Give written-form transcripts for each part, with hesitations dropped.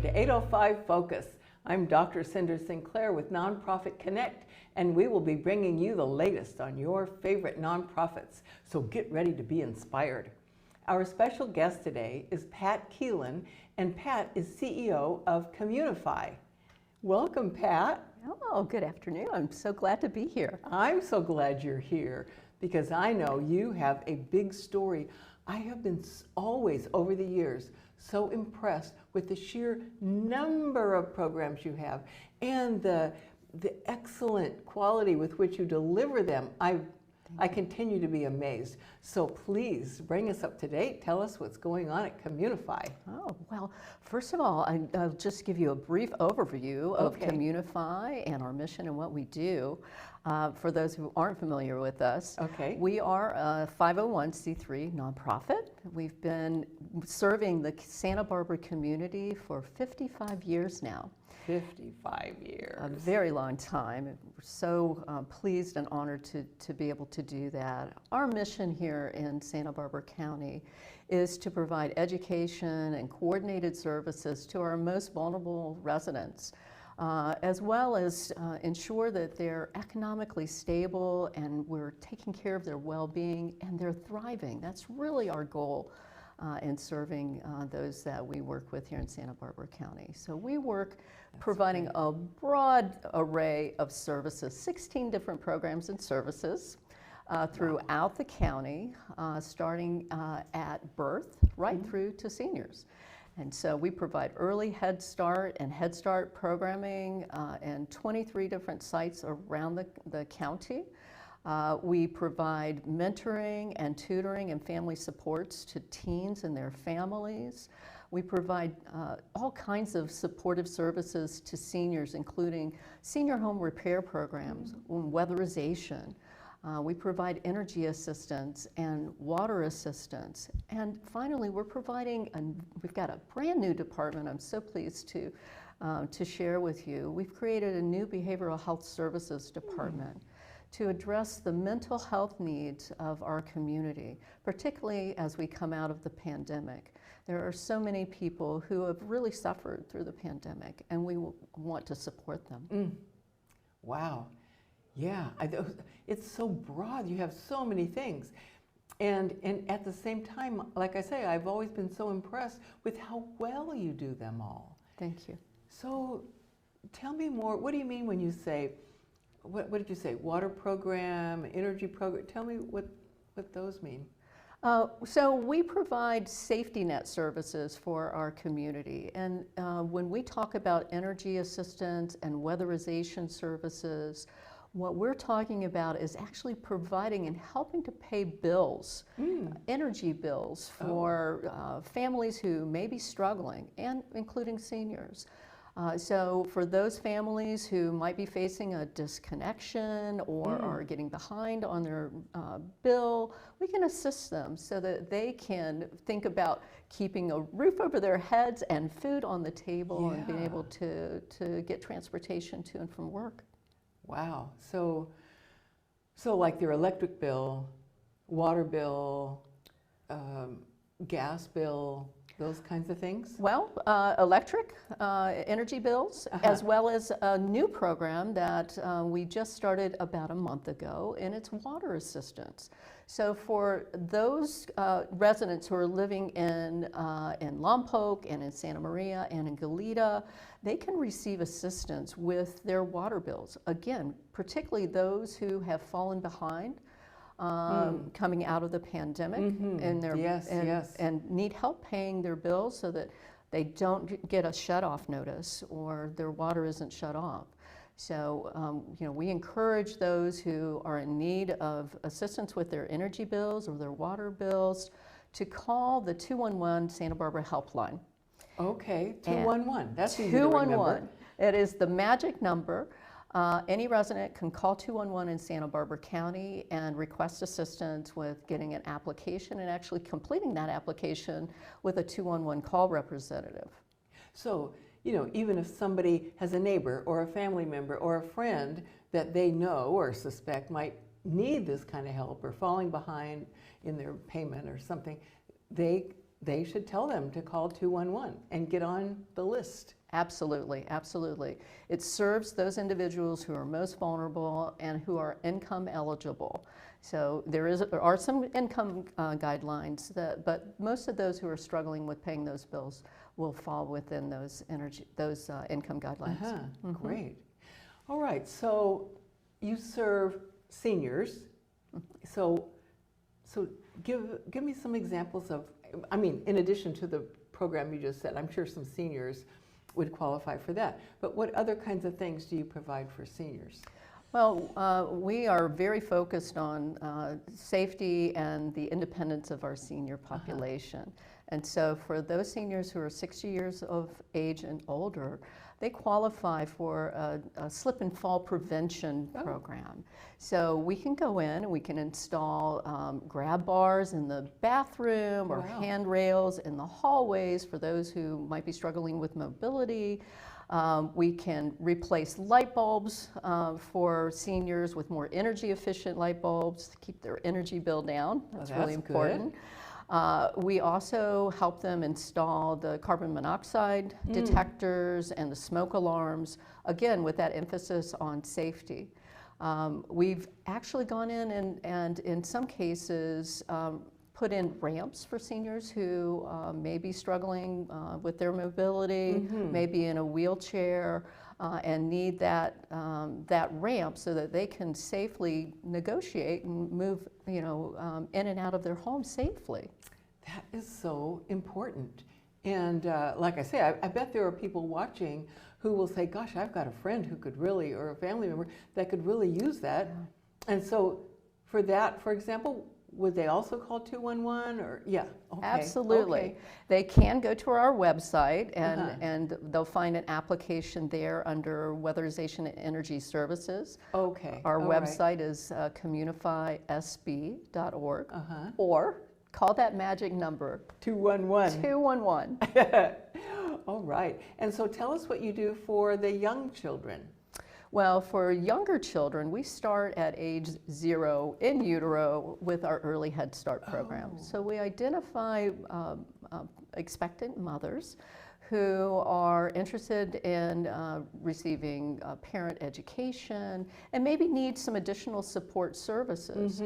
to 805 Focus. I'm Dr. Cinder Sinclair with Nonprofit Connect, and we will be bringing you the latest on your favorite nonprofits, so get ready to be inspired. Our special guest today is Pat Keelean, and Pat is CEO of Communify. Welcome, Pat. Oh, good afternoon. I'm so glad to be here. I'm so glad you're here because I know you have a big story. I have been always, over the years, so impressed with the sheer number of programs you have and the excellent quality with which you deliver them. I continue to be amazed. So please bring us up to date. Tell us what's going on at Communify. Oh, well, first of all, I'll just give you a brief overview of Communify and our mission and what we do. For those who aren't familiar with us, we are a 501c3 nonprofit. We've been serving the Santa Barbara community for 55 years now. 55 years. A very long time. We're so pleased and honored to be able to do that. Our mission here in Santa Barbara County is to provide education and coordinated services to our most vulnerable residents, as well as ensure that they're economically stable and we're taking care of their well-being and they're thriving. That's really our goal in serving those that we work with here in Santa Barbara County. So we work providing a broad array of services, 16 different programs and services throughout the county, starting at birth right through to seniors. And so we provide early Head Start and Head Start programming in 23 different sites around the county. We provide mentoring and tutoring and family supports to teens and their families. We provide all kinds of supportive services to seniors, including senior home repair programs, weatherization. We provide energy assistance and water assistance. And finally, we're providing, we've got a brand new department I'm so pleased to share with you. We've created a new behavioral health services department to address the mental health needs of our community, particularly as we come out of the pandemic. There are so many people who have really suffered through the pandemic, and we want to support them. Wow. Yeah, it's so broad. You have so many things. And at the same time, like I say, I've always been so impressed with how well you do them all. Thank you. So tell me more. What do you mean when you say, what did you say? Water program, energy program? Tell me what those mean. So we provide safety net services for our community. And when we talk about energy assistance and weatherization services, what we're talking about is actually providing and helping to pay bills, energy bills for families who may be struggling, and including seniors. So for those families who might be facing a disconnection or are getting behind on their bill, we can assist them so that they can think about keeping a roof over their heads and food on the table and being able to get transportation to and from work. Wow. So like their electric bill, water bill, gas bill, those kinds of things? Well, electric, energy bills, as well as a new program that we just started about a month ago, and it's water assistance. So for those residents who are living in Lompoc and in Santa Maria and in Goleta, they can receive assistance with their water bills. Again, particularly those who have fallen behind coming out of the pandemic and and need help paying their bills so that they don't get a shut-off notice or their water isn't shut off. So we encourage those who are in need of assistance with their energy bills or their water bills to call the 211 Santa Barbara helpline. Okay, 211. That's easy to 211. remember. It is the magic number. Any resident can call 211 in Santa Barbara County and request assistance with getting an application and actually completing that application with a 211 call representative. So, even if somebody has a neighbor or a family member or a friend that they know or suspect might need this kind of help or falling behind in their payment or something, they they should tell them to call 211 and get on the list. Absolutely, absolutely. It serves those individuals who are most vulnerable and who are income eligible. So there are some income guidelines, but most of those who are struggling with paying those bills will fall within those income guidelines. Great. All right, so you serve seniors. So give me some examples of, I mean, in addition to the program you just said, I'm sure some seniors would qualify for that. But what other kinds of things do you provide for seniors? Well, we are very focused on safety and the independence of our senior population. And so for those seniors who are 60 years of age and older, they qualify for a slip and fall prevention program. So we can go in and we can install grab bars in the bathroom or handrails in the hallways for those who might be struggling with mobility. We can replace light bulbs for seniors with more energy efficient light bulbs to keep their energy bill down. That's really important. We also help them install the carbon monoxide detectors and the smoke alarms, again with that emphasis on safety. We've actually gone in and in some cases put in ramps for seniors who may be struggling with their mobility, may be in a wheelchair, and need that ramp so that they can safely negotiate and move, in and out of their home safely. That is so important. And like I say, I bet there are people watching who will say, gosh, I've got a friend who could really, or a family member that could really use that. And so for that, for example, would they also call 211 or, okay. Absolutely. Okay. They can go to our website and they'll find an application there under Weatherization and Energy Services. Okay. Our website is communifysb.org or call that magic number. 211. 211. All right. And so tell us what you do for the young children. Well, for younger children, we start at age 0 in utero with our early Head Start program. So we identify expectant mothers who are interested in receiving parent education and maybe need some additional support services.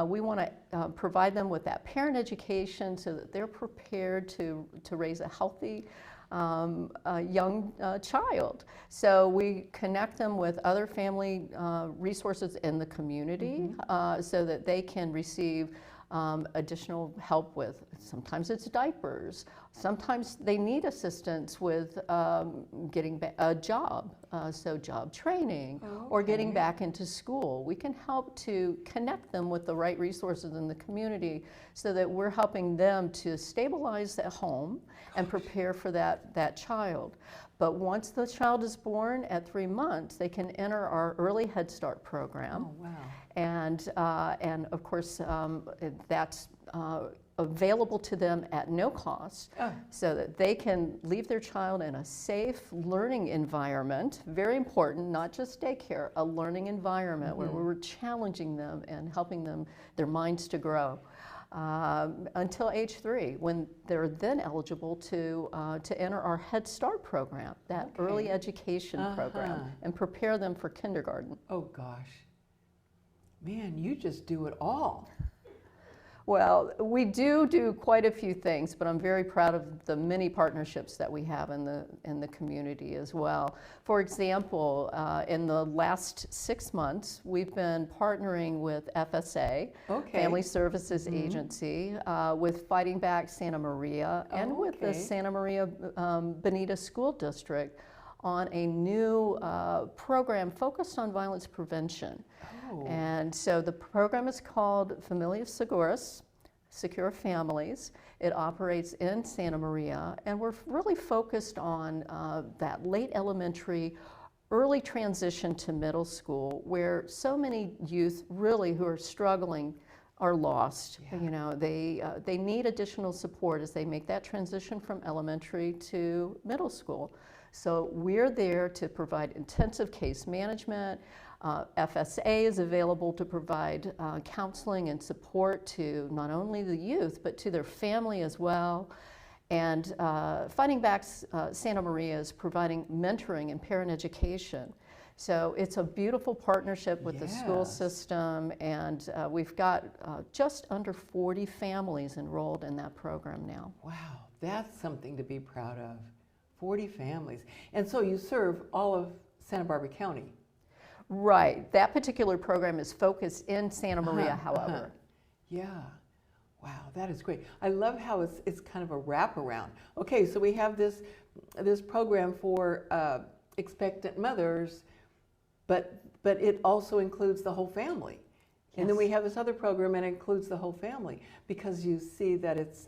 We want to provide them with that parent education so that they're prepared to raise a healthy young child. So we connect them with other family resources in the community so that they can receive additional help with, sometimes it's diapers, sometimes they need assistance with getting a job, so job training, or getting back into school. We can help to connect them with the right resources in the community so that we're helping them to stabilize at home and prepare for that child. But once the child is born at 3 months, they can enter our early Head Start program. Oh, wow. And of course, that's available to them at no cost so that they can leave their child in a safe learning environment, very important, not just daycare, a learning environment where we're challenging them and helping them, their minds to grow. Until age 3, when they're then eligible to enter our Head Start program, that early education program, and prepare them for kindergarten. Oh gosh, man, you just do it all. Well, we do quite a few things, but I'm very proud of the many partnerships that we have in the community as well. For example, in the last 6 months, we've been partnering with FSA, Family Services Agency, with Fighting Back Santa Maria, and with the Santa Maria Bonita School District on a new program focused on violence prevention. And so the program is called Familias Seguras, Secure Families. It operates in Santa Maria, and we're really focused on that late elementary, early transition to middle school, where so many youth really who are struggling are lost. You know, they need additional support as they make that transition from elementary to middle school. So we're there to provide intensive case management, FSA is available to provide counseling and support to not only the youth, but to their family as well. And Fighting Back Santa Maria is providing mentoring and parent education. So it's a beautiful partnership with the school system, and we've got just under 40 families enrolled in that program now. Wow, that's something to be proud of. 40 families. And so you serve all of Santa Barbara County. Right. That particular program is focused in Santa Maria, however. Yeah. Wow, that is great. I love how it's kind of a wraparound. Okay, so we have this program for expectant mothers, but it also includes the whole family. And then we have this other program and it includes the whole family, because you see that it's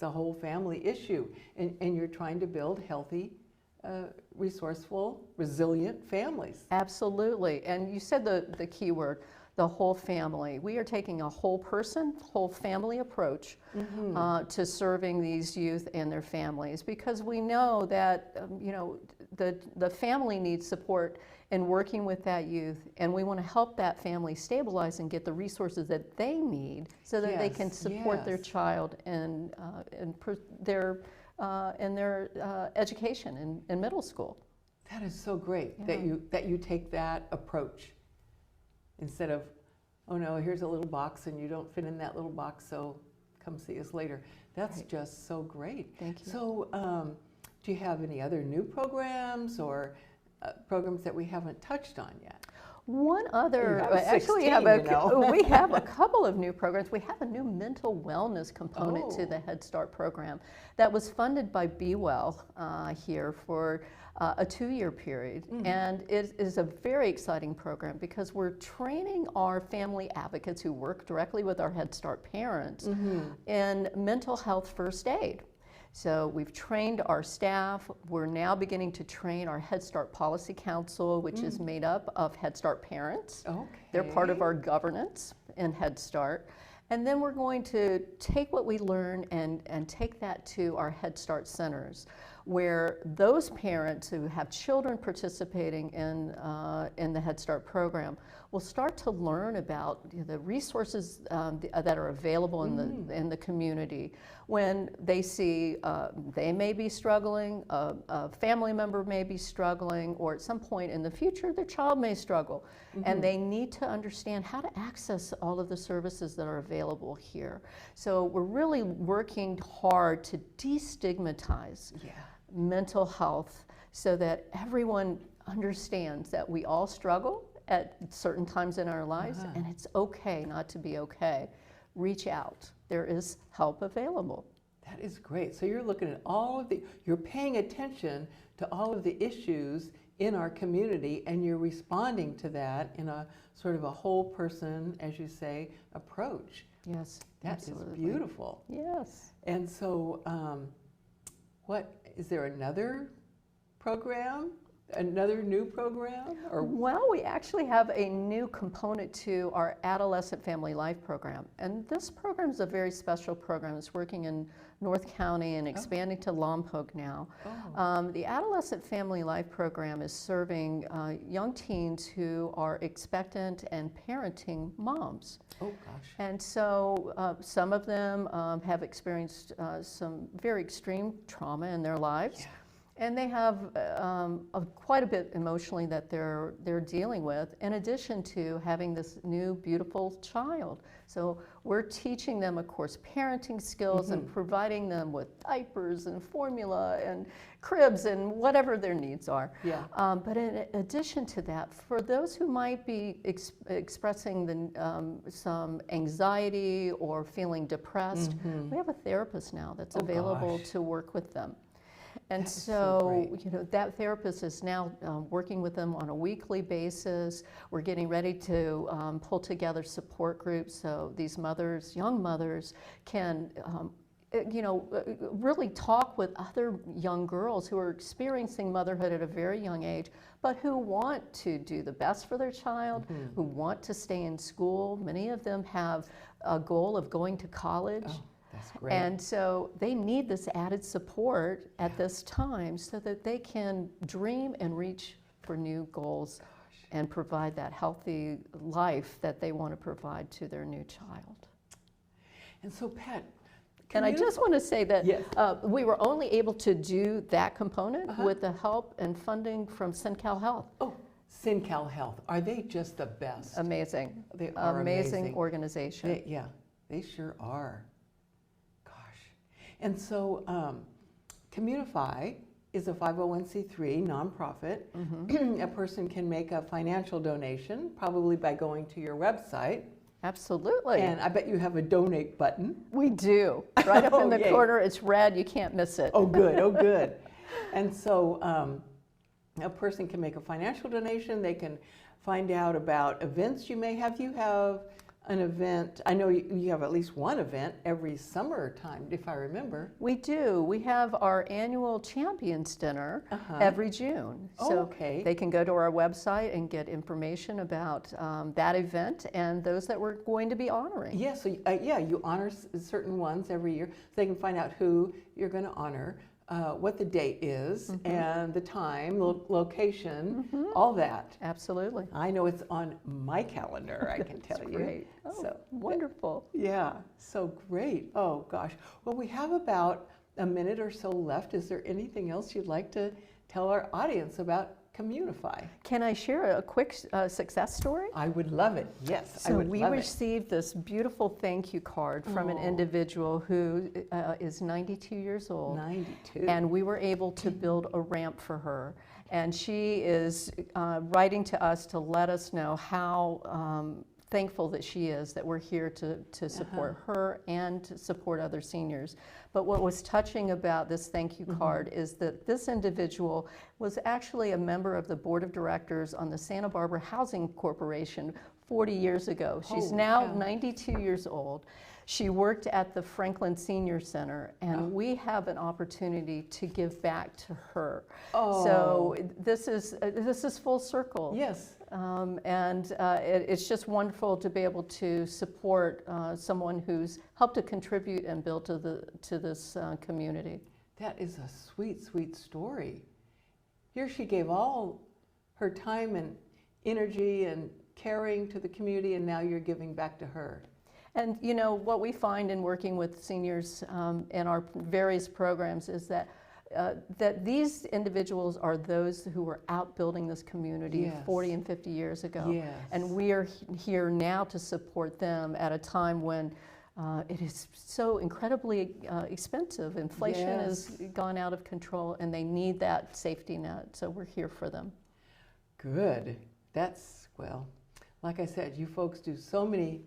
a whole family issue, and you're trying to build healthy, resourceful, resilient families. Absolutely. And you said the key word, the whole family. We are taking a whole person, whole family approach to serving these youth and their families, because we know that the family needs support in working with that youth, and we want to help that family stabilize and get the resources that they need so that they can support their child and their education in middle school. That is so great that you take that approach, instead of, oh no, here's a little box and you don't fit in that little box, so come see us later. That's just so great. Thank you. So do you have any other new programs or programs that we haven't touched on yet? One other, actually we have a couple of new programs. We have a new mental wellness component to the Head Start program that was funded by Be Well here for a 2-year period. And it is a very exciting program because we're training our family advocates who work directly with our Head Start parents in mental health first aid. So we've trained our staff. We're now beginning to train our Head Start Policy Council, which is made up of Head Start parents. Okay. They're part of our governance in Head Start. And then we're going to take what we learn and take that to our Head Start centers, where those parents who have children participating in the Head Start program will start to learn about the resources that are available in the community. When they see they may be struggling, a family member may be struggling, or at some point in the future their child may struggle, and they need to understand how to access all of the services that are available here. So we're really working hard to destigmatize mental health so that everyone understands that we all struggle at certain times in our lives, and it's okay not to be okay. Reach out. There is help available. That is great. So you're looking at you're paying attention to all of the issues in our community, and you're responding to that in a sort of a whole person, as you say, approach. Yes, that absolutely. is beautiful. Yes. And so is there another program? Another new program? Well, we actually have a new component to our Adolescent Family Life program. And this program is a very special program. It's working in North County and expanding to Lompoc now. The Adolescent Family Life program is serving young teens who are expectant and parenting moms. Oh, gosh. And so some of them have experienced some very extreme trauma in their lives. Yeah. And they have quite a bit emotionally that they're dealing with, in addition to having this new beautiful child. So we're teaching them, of course, parenting skills and providing them with diapers and formula and cribs and whatever their needs are. Yeah. But in addition to that, for those who might be expressing some anxiety or feeling depressed, we have a therapist now that's available to work with them. And so that therapist is now working with them on a weekly basis. We're getting ready to pull together support groups so these mothers, young mothers, can really talk with other young girls who are experiencing motherhood at a very young age, but who want to do the best for their child, who want to stay in school. Many of them have a goal of going to college. That's great. And so they need this added support at this time so that they can dream and reach for new goals and provide that healthy life that they want to provide to their new child. And so, Pat, And I just want to say that Yes. we were only able to do that component with the help and funding from SynCal Health. Oh, SynCal Health, are they just the best? Amazing. They are Amazing organization. Yeah, they sure are. Gosh. And so Communify is a 501c3 nonprofit. A person can make a financial donation, probably by going to your website. Absolutely. And I bet you have a donate button. We do. Right up in the yay. corner, it's red, you can't miss it. Oh, good, oh, good. And so a person can make a financial donation. They can find out about events you may have. You have an event, I know you have at least one event every summertime, if I remember. We do. We have our annual Champions Dinner every June. So okay. they can go to our website and get information about that event and those that we're going to be honoring. Yeah, so you honor certain ones every year. So they can find out who you're going to honor, what the date is, and the time, location, all that. Absolutely. I know it's on my calendar, I can tell you. Great. Oh, So, wonderful. yeah, so great. Oh, gosh. Well, we have about a minute or so left. Is there anything else you'd like to tell our audience about Communify? Can I share a quick success story? I would love it. Yes, I So would we love it. received this beautiful thank you card from an individual who is 92 years old. 92. And we were able to build a ramp for her. And she is writing to us to let us know how thankful that she is that we're here to support her and to support other seniors. But what was touching about this thank you card is that this individual was actually a member of the board of directors on the Santa Barbara Housing Corporation 40 years ago. She's now 92 years old. She worked at the Franklin Senior Center, and we have an opportunity to give back to her. So this is full circle. Yes. It's just wonderful to be able to support someone who's helped to contribute and build to this community. That is a sweet, sweet story. Here she gave all her time and energy and caring to the community, and now you're giving back to her. And you know, what we find in working with seniors in our various programs is that that these individuals are those who were out building this community 40 and 50 years ago. Yes. And we are here now to support them at a time when it is so incredibly expensive. Inflation has gone out of control, and they need that safety net. So we're here for them. Good. That's, well, like I said, you folks do so many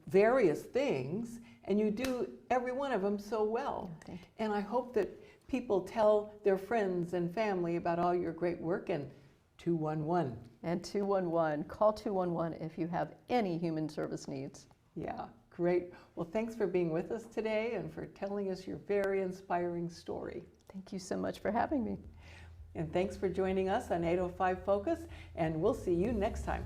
various things, and you do every one of them so well. And I hope that people tell their friends and family about all your great work. And 211. And 211. Call 211 if you have any human service needs. Yeah, great. Well, thanks for being with us today and for telling us your very inspiring story. Thank you so much for having me. And thanks for joining us on 805 Focus, and we'll see you next time.